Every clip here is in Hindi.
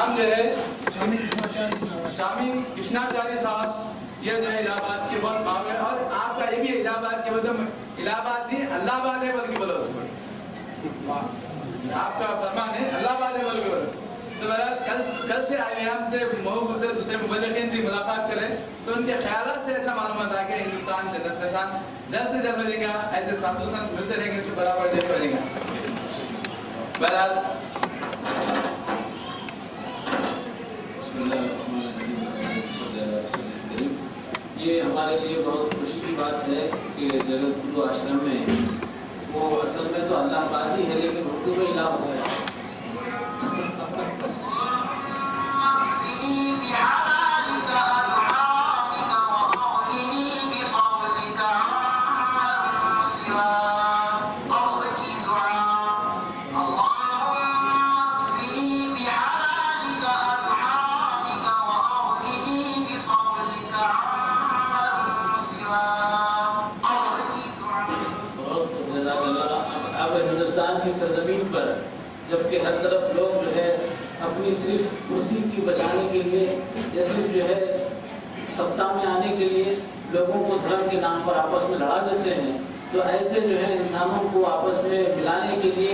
नाम जो है स्वामी कृष्णाचार्य साहब, ये जो है इलाहाबाद के बहुत भाव है। और आपका ये भी इलाहाबाद के मतलब इलाहाबाद नहीं अल्लाहाबाद है बल्कि बोलो उसको, आपका फरमान है अल्लाहाबाद है बल्कि बोलो। तो बहरहाल कल से आए हमसे दूसरे मुबल्लिगीन से मुलाकात करें तो उनके ख्यालात से ऐसा मालूम होता है कि हिंदुस्तान जन्नत निशान जल्द से जल्द मिलेगा। ऐसे साधु संत मिलते रहेंगे तो बराबर जल्द मिलेगा। बहरहाल ये हमारे लिए बहुत खुशी की बात है कि जगत गुरु आश्रम में वो असल में तो अल्लाहाबाद ही है लेकिन उर्दू में इलाहाबाद है। जबकि हर तरफ लोग जो है अपनी सिर्फ कुर्सी की बचाने के लिए या सिर्फ जो है सत्ता में आने के लिए लोगों को धर्म के नाम पर आपस में लड़ा देते हैं, तो ऐसे जो है इंसानों को आपस में मिलाने के लिए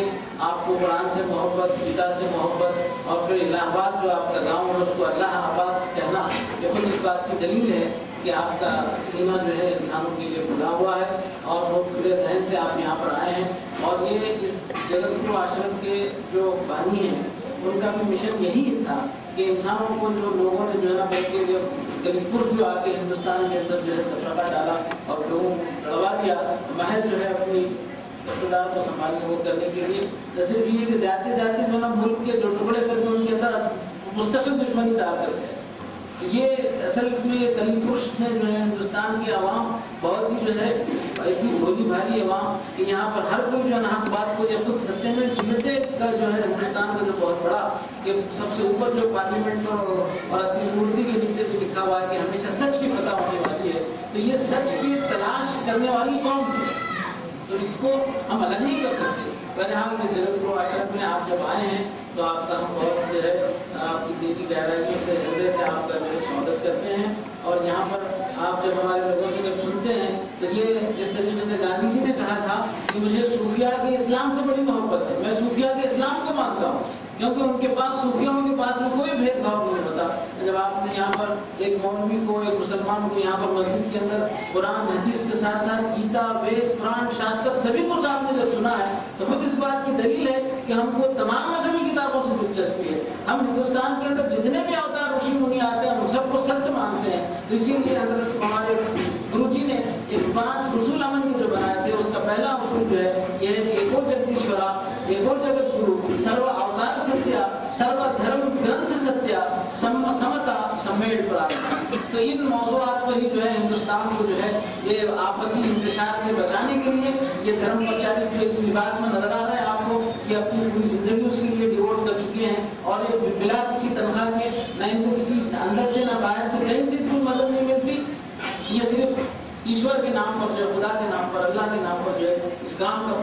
आपको कुरान से मोहब्बत, गीता से मोहब्बत और फिर इलाहाबाद जो आपका गांव है उसको अल्लाहाबाद कहना, ये खुद इस बात की दलील है कि आपका सीना जो है इंसानों के लिए खुला हुआ है और बहुत खुले जहन से आप यहाँ पर आए हैं। और ये इस जगत गुरु आश्रम के जो बानी हैं उनका भी मिशन यही था कि इंसानों को जो लोगों ने जो है ना बैठे गरीब पुरुष जो आके हिंदुस्तान के अंदर जो है तफरका डाला और लोगों को लड़वा दिया, महज जो है अपनी इक़्तिदार को संभालने वो करने के लिए न सिर्फ ये कि जाते जाते जो ना मुल्क के जो टुकड़े करके उनके अंदर मुस्तकिल दुश्मनी डाल करते हैं। ये असल में गरीब पुरुष ने जो है हिंदुस्तान की आवाम बहुत ही जो है ऐसी भोली भाली आवाम कि यहाँ पर हर कोई जो है बात को ये खुद सत्य में चिमटे कर जो है हिंदुस्तान का जो बहुत बड़ा कि सबसे ऊपर जो पार्लियामेंट और त्रिमूर्ति के नीचे जो लिखा हुआ है कि हमेशा सच की फतह होने वाली है, तो ये सच की तलाश करने वाली कौन है, तो इसको हम अलग नहीं कर सकते। बहरहाल के जगत गुरु आश्रम में आप जब आए हैं तो आपका हम बहुत जो है आपकी दिल की गहराइयों से हृदय से आपका जो है स्वागत करते हैं। और यहाँ पर आप जब हमारे लोगों से जब सुनते हैं तो ये जिस तरीके से गांधी जी ने कहा था कि मुझे सूफिया के इस्लाम से बड़ी मोहब्बत है, मैं सूफिया के इस्लाम को मानता हूँ क्योंकि उनके पास सूफियों के पास में कोई भेदभाव नहीं होता। जब आपने यहाँ पर एक मौलवी को एक मुसलमान को यहाँ पर मस्जिद के अंदर कुरान हदीस के साथ साथ गीता वेद पुराण शास्त्र सभी को आपने जब सुना है तो खुद इस बात की दलील है कि हमको तमाम मजहबी किताबों से दिलचस्पी है। हम हिंदुस्तान के अंदर जितने भी अवतार ऋषि मुनि आते हैं हम सबको सत्य मानते हैं। तो इसीलिए हजरत हमारे गुरु जी ने एक 5 उसूल अमन के जो बनाए थे उसका पहला उसूल जो है यह है एको जगदीश्वरा एको जगत गुरु सर्व अवतार सत्या सर्व धर्म ग्रंथ सत्या समता सम्मेल प्रार्थना। तो इन मौजूआत पर ही जो है हिंदुस्तान को जो है ये आपसी इंतशार से बचाने के लिए ये धर्म प्रचारक जो इस लिबास में नजर आ रहा है आपको कि अपनी पूरी जिंदगी उसके लिए डिवोट कर चुके हैं और ये बिला किसी तनख्वाह के न इनको किसी अंदर से न बाहर से कहीं से कोई मदद नहीं मिलती। ये सिर्फ ईश्वर के नाम पर जो खुदा के नाम पर अल्लाह के नाम पर जो है इस काम का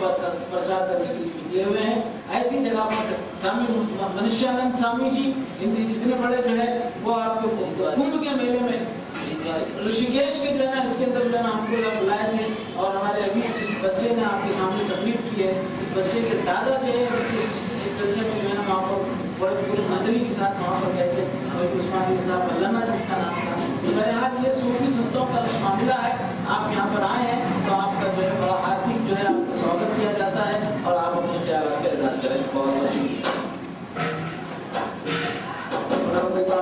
प्रचार करने के लिए दिए हुए हैं। ऐसी जगह पर स्वामी मनुष्यानंद स्वामी जी इतने बड़े जो है वो आपको कुंभ के मेले में ऋषिकेश के जो है ना इसके अंदर जो है ना हमको बुलाए थे और हमारे अभी जिस बच्चे ने आपके सामने तकलीफ की है इस बच्चे के दादा जो है इस सिलसिले में जो है ना वहाँ पर बड़े पूरे मंडली के साथ वहाँ पर गए थे और उस्मानी साहब अल्लाह जिसका नाम था। तो बहरहाल ये सूफी संतों का मामला है। आप यहाँ पर आए हैं तो आपका जो है बड़ा हार्दिक जो है आपका स्वागत किया जाता है और आप अपने ख्याल का इज़हार करें। बहुत बहुत शुक्रिया।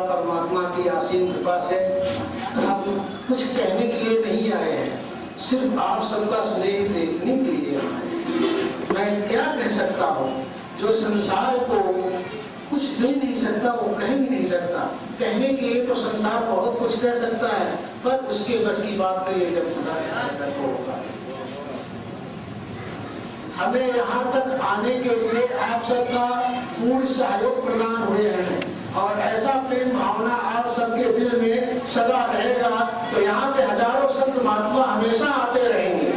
परमात्मा की असीम कृपा से हम कुछ कहने के लिए नहीं आए हैं, सिर्फ आप सबका स्नेह देखने के लिए आए। मैं क्या कह सकता हूँ जो संसार को कुछ दे नहीं सकता वो कह भी नहीं सकता। कहने के लिए तो संसार बहुत कुछ कह सकता है पर उसके बस की बात नहीं है जब खुदा चाहे तो होगा। हमें यहाँ तक आने के लिए आप सबका पूर्ण सहयोग प्रदान हुए हैं और ऐसा प्रेम भावना आप सबके दिल में सदा रहेगा तो यहाँ पे हजारों संत महात्मा हमेशा आते रहेंगे।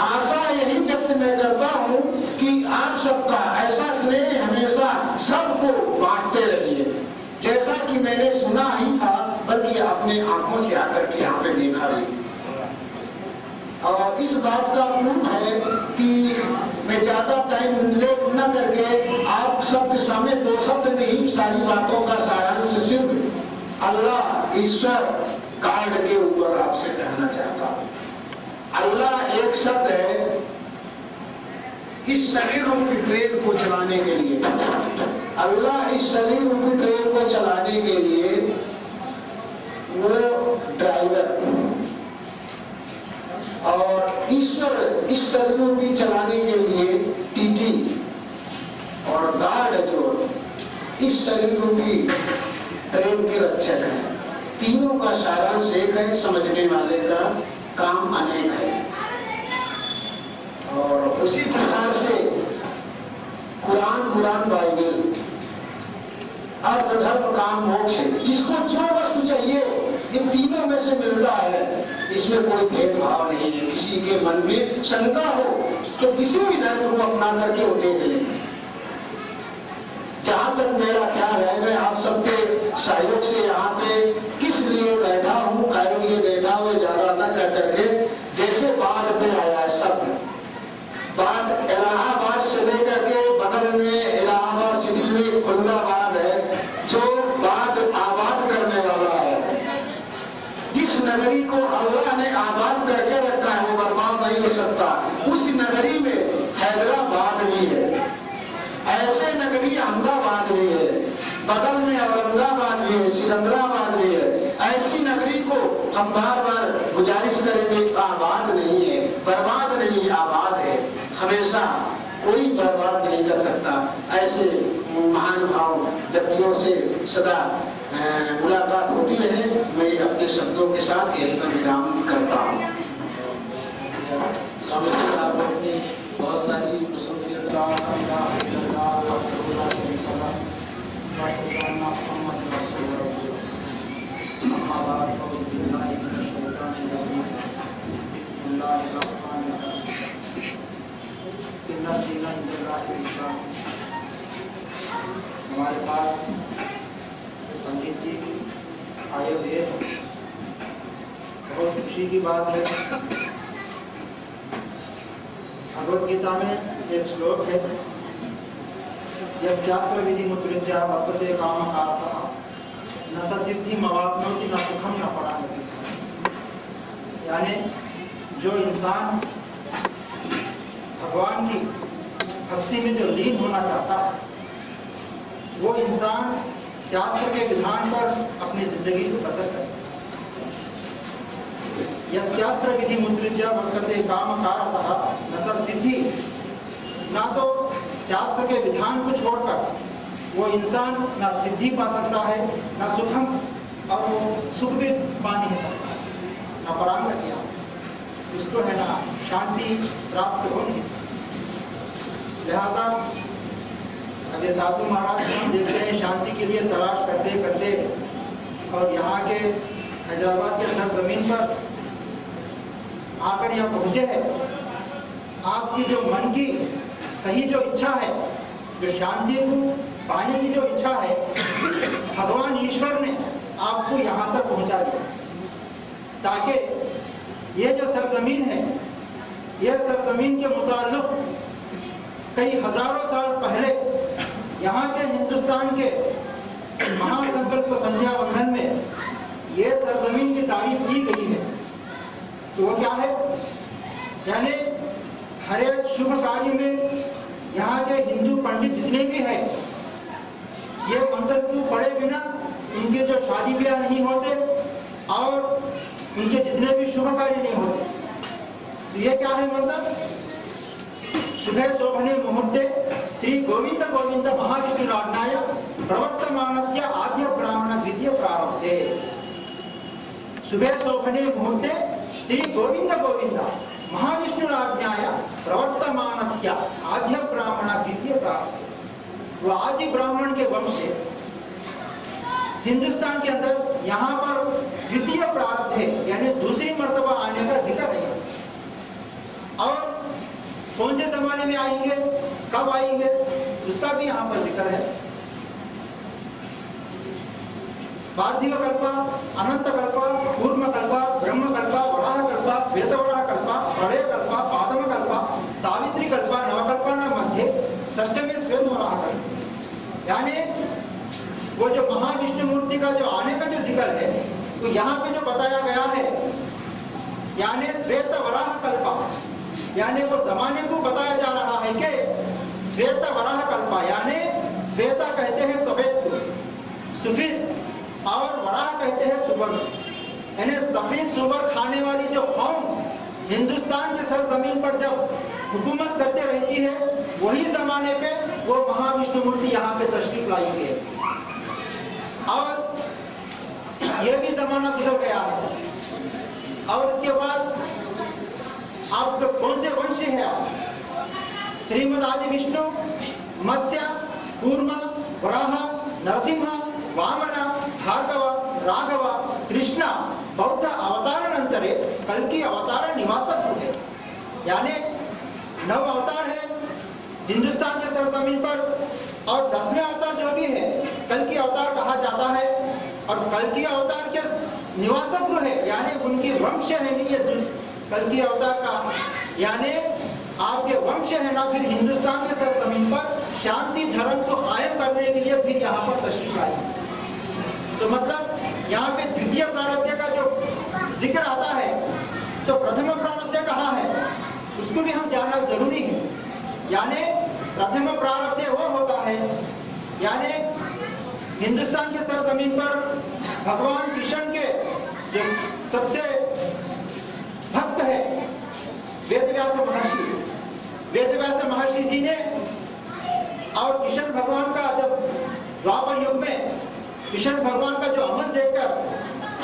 आशा यही व्यक्त मैं करता हूँ कि आप सबका ऐसा स्नेह हमेशा सबको बांटते रहिए। जैसा कि मैंने सुना ही था, बल्कि अपने आंखों से आकर के यहाँ पे देखा भी। और इस बात का प्रूफ है कि मैं ज्यादा टाइम लेट न करके आप सबके सामने 2 शब्द में ही सारी बातों का सारांश सिर्फ अल्लाह ईश्वर कार्ड के ऊपर आपसे कहना चाहता हूं। अल्लाह एक शब्द है इस शरीर रूपी ट्रेन को चलाने के लिए। अल्लाह इस शरीर रूपी ट्रेन को चलाने के लिए वो ड्राइवर, और ईश्वर इस शरीर रूपी चलाने के लिए टीटी, और गार्ड जो इस शरीर रूपी ट्रेन के रक्षक है। तीनों का सारांश एक है, समझने वाले का काम अनेक है। और उसी प्रकार से कुरान बाइबल अर्थ धर्म काम मोक्ष है। जिसको जो वस्तु चाहिए इन तीनों में से मिलता है, इसमें कोई भेदभाव नहीं है। किसी के मन में शंका हो तो किसी भी धर्म को अपना करके वो देख ले। जहां तक मेरा ख्याल है, मैं आप सबके सहयोग से यहाँ पे किस लिए बैठा हूँ, काहे लिए बैठा हुआ ज्यादा न कर करके, जैसे बाढ़ पे आया है सब बाढ़ इलाहाबाद से लेकर के बगल में इलाहाबाद सिटी में खुल्लाबाद है, जो बाढ़ आबाद करने वाला है। जिस नगरी को अल्लाह ने आबाद करके रखा है वो बर्बाद नहीं हो सकता। उस नगरी में हैदराबाद भी है, ऐसे नगरी अहमदाबाद भी है, बगल में औरंगाबाद भी है, सिकंदराबाद भी है। ऐसी नगरी को हम बार बार गुजारिश करेंगे, आबाद नहीं है, बर्बाद नहीं, आबाद है। हमेशा कोई बर्बाद नहीं कर सकता। ऐसे महानुभाव व्यक्तियों से सदा मुलाकात होती है। मैं अपने शब्दों के साथ यही पर विराम करता हूँ। बहुत सारी हमारे पास पंडित जी आए हुए हैं, बहुत खुशी की बात है। भगवद गीता में एक श्लोक है, यस्यास्त्र विधि मुद्रिज्या वर्तते कामकार्तः न स सिद्धिम अवाप्नोति न सुखम न परागति। यानी जो इंसान भगवान की भक्ति में जो लीन होना चाहता है, वो इंसान शास्त्र के विधान पर अपनी जिंदगी को बसर करे। यस्यास्त्र विधि मुद्रिज्या वर्तते कामकार्तः न स सिद्धि। ना तो शास्त्र के विधान को छोड़कर वो इंसान ना सिद्धि पा सकता है, ना सुखम, और वो सुख भी पा नहीं सकता है, ना परांगतिया, उसको है ना शांति प्राप्त हो नहीं सकती। लिहाजा अभी साधु महाराज हम देखते हैं शांति के लिए तलाश करते करते, और यहाँ के हैदराबाद के सरजमीन पर आकर यहाँ पहुँचे हैं। आपकी जो मन की सही जो इच्छा है, जो शांति को पाने की जो इच्छा है, भगवान ईश्वर ने आपको यहाँ तक पहुँचा दिया, ताकि ये जो सरजमीन है, यह सरजमीन के मुताल्लिक कई हजारों साल पहले यहाँ के हिंदुस्तान के महासंकल्प संध्या बंधन में ये सरजमीन की तारीफ की गई है। तो वो क्या है, यानी हर एक शुभ कार्य में यहाँ के हिंदू पंडित जितने भी हैं, ये मंत्र को पढ़े बिना उनके जो शादी ब्याह नहीं होते और उनके जितने भी शुभ कार्य नहीं होते। तो ये क्या है मतलब, शुभे शोभने मुहूर्ते श्री गोविंद गोविंद महाविष्णुराज्ञाया प्रवर्तमानस्य आद्य ब्राह्मण द्वितीय प्रारब्धे। शुभे शोभने मुहूर्ते श्री गोविंद गोविंद महाविष्णुराज्ञाया प्रवर्तमानस्य आद्य ब्राह्मण द्वितीय प्रारब्धे। वो आदि ब्राह्मण के वंश से हिंदुस्तान के अंदर यहाँ पर द्वितीय प्रारब्ध है, यानी दूसरी मर्तबा आने का जिक्र है। और कौन से जमाने में आएंगे, कब आएंगे, उसका भी यहाँ पर जिक्र है। पार्थिवकल्प, अनंतकल्प, कूर्मकल्प, ब्रह्मकल्प, वराहकल्प, श्वेतवराहकल्प, प्रलयकल्प, आदमकल्प, सावित्रीकल्प, नवकल्पानां मध्ये षष्ठमे श्वेतवराहकल्प। यानी वो जो महाविष्णु मूर्ति का जो आने का जो जिक्र है, तो यहाँ पे जो बताया गया है, यानी श्वेतवराहकल्प, यानी वो जमाने को बताया जा रहा है कि श्वेतवराहकल्प, यानी श्वेता कहते हैं सफेद को, सफेद, और वराह कहते हैं सुवर, यानी सफेद सुवर खाने वाली जो कौम हिंदुस्तान के सरजमीन पर जब हुकूमत करते रहती है, वही जमाने पे वो महाविष्णु मूर्ति यहाँ पे तशरीफ लाई हुई है। और ये भी जमाना गुजर गया है। और इसके बाद आपका कौन से वंश है आप? श्रीमद आदि विष्णु, मत्स्य, कूर्म, वराह, नरसिंह, वामन, भार्गव, राघव, कृष्ण बौद्ध अवतारानंतरे कल्कि अवतार निवास है। यानी 9 अवतार है हिंदुस्तान के सरजमीन पर, और 10वें अवतार जो भी है कल्कि अवतार कहा जाता है। और कल्कि अवतार के निवास है, यानी उनकी वंश है नहीं ये कल्कि अवतार का, यानी आपके वंश है ना, फिर हिंदुस्तान के सरजमीन पर शांति धर्म को कायम करने के लिए फिर यहाँ पर तशरीफ आई। तो मतलब यहाँ पे द्वितीय प्रारब्ध का जो जिक्र आता है, तो प्रथम प्रारब्ध कहाँ है उसको भी हम जानना जरूरी है। यानी प्रथम प्रारब्ध वो होता है, यानी हिंदुस्तान के सरजमीन पर भगवान कृष्ण के जो सबसे भक्त है वेदव्यास महर्षि, वेदव्यास महर्षि जी ने, और कृष्ण भगवान का जब द्वापर युग में कृष्ण भगवान का जो अमल देखकर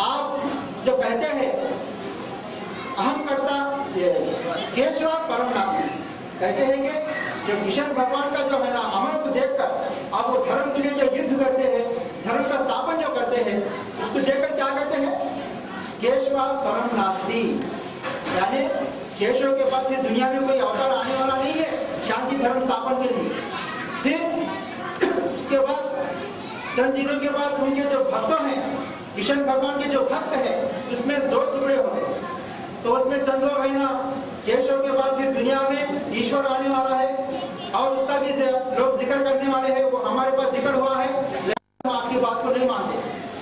आप जो कहते हैं अहम कर्ता केशव परम नास्ति, कहते हैं कि जो कृष्ण भगवान का जो है ना अमल को देखकर आप वो धर्म के लिए जो युद्ध करते हैं, धर्म का स्थापन जो करते हैं, उसको देखकर क्या कहते हैं? केशव परम नास्ति, यानी केशव के बाद फिर दुनिया में कोई अवतार आने वाला नहीं है शांति धर्म स्थापन के लिए। फिर उसके बाद चंद दिनों के बाद उनके जो भक्त हैं, कृष्ण भगवान के जो भक्त हैं, उसमें 2 टुकड़े हो गए। तो उसमें चंद लोग है ना केशव के बाद फिर दुनिया में ईश्वर आने वाला है और उसका भी लोग जिक्र करने वाले हैं, वो हमारे पास जिक्र हुआ है, लेकिन हम आपकी बात को नहीं मानते।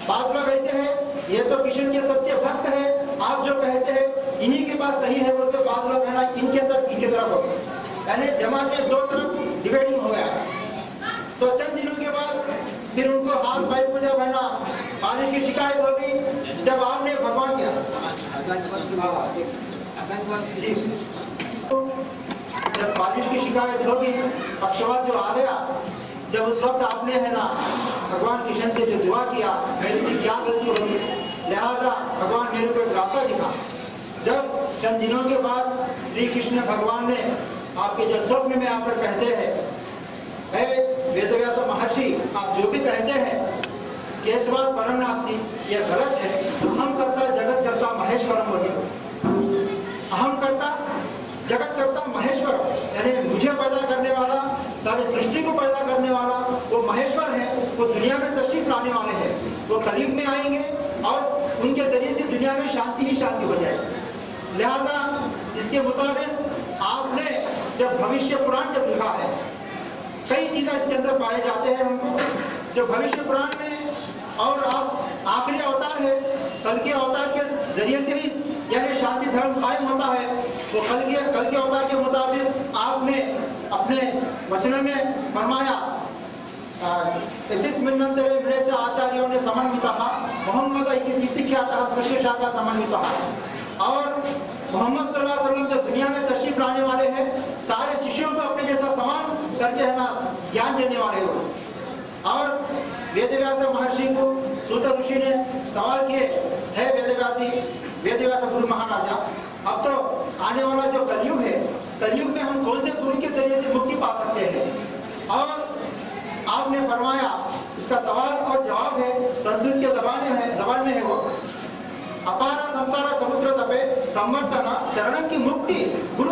बात लोग ऐसे है, ये तो कृष्ण के सच्चे भक्त है, आप जो कहते हैं इन्हीं के पास सही है, बोलते बात लोग है ना इनके तरफ हो गए, यानी जमात में 2 तरफ डिवाइडिंग हो गया। तो चंद दिनों के बाद फिर उनको हाथ पैर को जब है ना पालिश की शिकायत होगी, जब आपने भगवान किया जब बारिश की शिकायत होगी, पक्षवाद जो आ गया, जब उस वक्त आपने है ना भगवान कृष्ण से जो दुआ किया मेरे से क्या गलती होगी, लिहाजा भगवान मेरे को एक रास्ता दिखा। जब चंद दिनों के बाद श्री कृष्ण भगवान ने आपके जो स्वप्न में आकर कहते हैं, वेदव्यास महर्षि आप जो भी कहते हैं केशव परम नास्ति, यह गलत है। अहम कर्ता जगत कर्ता महेश्वरम बोले, अहम कर्ता जगत कर्ता महेश्वर, यानी मुझे पैदा करने वाला, सारी सृष्टि को पैदा करने वाला वो महेश्वर है, वो दुनिया में तशरीफ लाने वाले हैं, वो कलयुग में आएंगे और उनके जरिए से दुनिया में शांति ही शांति हो जाएगी। लिहाजा इसके मुताबिक आपने जब भविष्य पुराण जब लिखा है, कई चीजें इसके अंदर पाए जाते हैं हमको जो भविष्य पुराण में, और आप आखिरी अवतार है, कल के अवतार के जरिए से ही यानी शांति धर्म कायम होता है। वो कल के अवतार के मुताबिक आपने अपने वचनों में फरमाया, आचार्यों ने समन्विता मोहम्मद इतिख्याता स्वशेषाता समन्विता, और मोहम्मद सल्लल्लाहु अलैहि वसल्लम जो दुनिया में तशरीफ लाने वाले हैं, सारे शिष्यों को अपने जैसा समान करके है ना ज्ञान देने वाले हो। और वेदव्यास महर्षि को सूत ऋषि ने सवाल किए, है वेदव्यास गुरु महाराजा, अब तो आने वाला जो कलयुग है, कलयुग में हम कौन से गुरु के जरिए से मुक्ति पा सकते हैं? और आपने फरमाया, इसका सवाल और जवाब है संस्कृत के जबान में है वो, अपार संसार समुद्र तपे संवर्तन शरणम की मुक्ति गुरु